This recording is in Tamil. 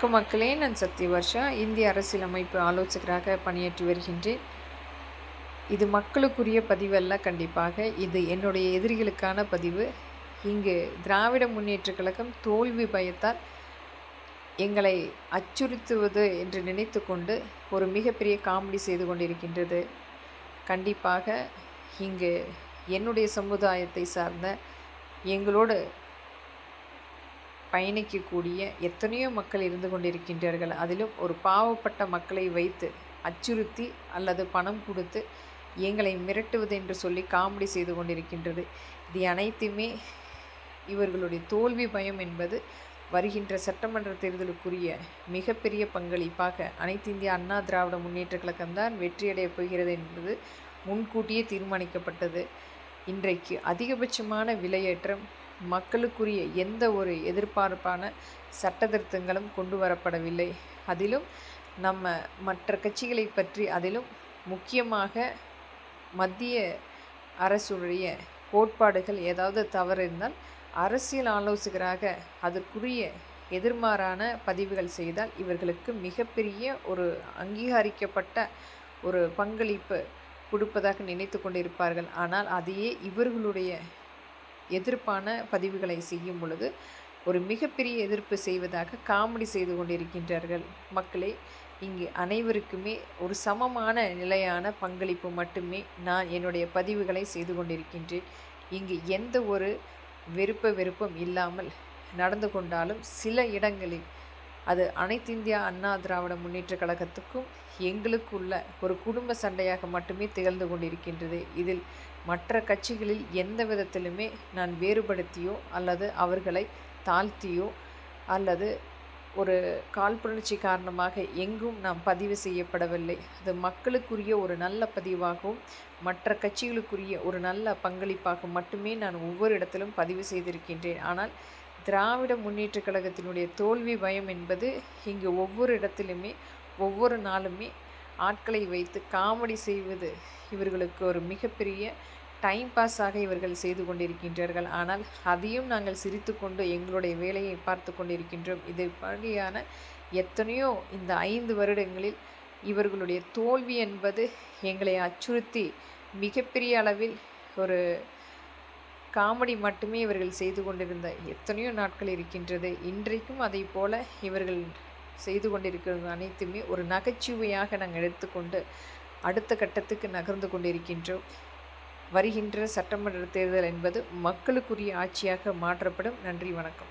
வணக்கம் மக்களே, நான் சக்தி வர்ஷா. இந்திய அரசியலமைப்பு ஆலோசகராக பணியாற்றி வருகின்றேன். இது மக்களுக்குரிய பதிவல்ல. கண்டிப்பாக இது என்னுடைய எதிரிகளுக்கான பதிவு. இங்கு திராவிட முன்னேற்றக் கழகம் தோல்வி பயத்தால் எங்களை அச்சுறுத்துவது என்று நினைத்து கொண்டு ஒரு மிகப்பெரிய காமெடி செய்து கொண்டிருக்கின்றது. கண்டிப்பாக இங்கு என்னுடைய சமுதாயத்தை சார்ந்த எங்களோடு பயணிக்கக்கூடிய எத்தனையோ மக்கள் இருந்து கொண்டிருக்கின்றார்கள். அதிலும் ஒரு பாவப்பட்ட மக்களை வைத்து அச்சுறுத்தி அல்லது பணம் கொடுத்து எங்களை மிரட்டுவது என்று சொல்லி காமெடி செய்து கொண்டிருக்கின்றது. இது அனைத்துமே இவர்களுடைய தோல்வி பயம் என்பது வருகின்ற சட்டமன்ற தேர்தலுக்குரிய மிகப்பெரிய பங்களிப்பாக அனைத்து இந்திய அண்ணா திராவிட முன்னேற்ற கழகம்தான் வெற்றியடையப் போகிறது என்பது முன்கூட்டியே தீர்மானிக்கப்பட்டது. இன்றைக்கு அதிகபட்சமான விலையேற்றம், மக்களுக்குரிய எந்த ஒரு எதிர்பார்ப்பான சட்ட திருத்தங்களும் கொண்டு வரப்படவில்லை. அதிலும் நம்ம மற்ற கட்சிகளை பற்றி, அதிலும் முக்கியமாக மத்திய அரசுடைய கோட்பாடுகள் ஏதாவது தவறு இருந்தால் அரசியல் ஆலோசகராக அதற்குரிய எதிர்மாறான பதிவுகள் செய்தால் இவர்களுக்கு மிகப்பெரிய ஒரு அங்கீகரிக்கப்பட்ட ஒரு பங்களிப்பு கொடுப்பதாக நினைத்து கொண்டிருப்பார்கள். ஆனால் அதையே இவர்களுடைய எதிர்ப்பான பதிவுகளை செய்யும் பொழுது ஒரு மிகப்பெரிய எதிர்ப்பு செய்வதாக காமெடி செய்து கொண்டிருக்கின்றார்கள். மக்களே, இங்கு அனைவருக்குமே ஒரு சமமான நிலையான பங்களிப்பு மட்டுமே நான் என்னுடைய பதிவுகளை செய்து கொண்டிருக்கின்றேன். இங்கு எந்த ஒரு வெறுப்பும் இல்லாமல் நடந்து கொண்டாலும் சில இடங்களில் அது அனைத்து இந்தியா அண்ணா திராவிட முன்னேற்ற கழகத்துக்கும் எங்களுக்குள்ள ஒரு குடும்ப சண்டையாக மட்டுமே திகழ்ந்து கொண்டிருக்கின்றது. இதில் மற்ற கட்சிகளில் எந்த விதத்திலுமே நான் வேறுபடுத்தியோ அல்லது அவர்களை தாழ்த்தியோ அல்லது ஒரு காழ்ப்புணர்ச்சி காரணமாக எங்கும் நாம் பதிவு செய்யப்படவில்லை. அது மக்களுக்குரிய ஒரு நல்ல பதிவாகவும் மற்ற கட்சிகளுக்குரிய ஒரு நல்ல பங்களிப்பாக மட்டுமே நான் ஒவ்வொரு இடத்திலும் பதிவு செய்திருக்கின்றேன். ஆனால் திராவிட முன்னேற்ற கழகத்தினுடைய தோல்வி பயம் என்பது இங்கு ஒவ்வொரு இடத்திலுமே ஒவ்வொரு நாளுமே ஆட்களை வைத்து காமெடி செய்வது இவர்களுக்கு ஒரு மிகப்பெரிய டைம் பாஸாக இவர்கள் செய்து கொண்டிருக்கின்றார்கள். ஆனால் அதையும் நாங்கள் சிரித்து கொண்டு எங்களுடைய வேலையை பார்த்து கொண்டிருக்கின்றோம். இதை படியான எத்தனையோ இந்த 5 வருடங்களில் இவர்களுடைய தோல்வி என்பது எங்களை அச்சுறுத்தி மிகப்பெரிய அளவில் ஒரு காமெடி மட்டுமே இவர்கள் செய்து கொண்டிருந்த எத்தனையோ நாட்கள் இருக்கின்றது. இன்றைக்கும் அதை போல இவர்கள் செய்து கொண்டிருக்கிறது அனைத்துமே ஒரு நகைச்சுவையாக நாங்கள் எடுத்துக்கொண்டு அடுத்த கட்டத்துக்கு நகர்ந்து கொண்டிருக்கின்றோம். வருகின்ற சட்டமன்ற தேர்தல் என்பது மக்களுக்குரிய ஆட்சியாக மாற்றப்படும். நன்றி, வணக்கம்.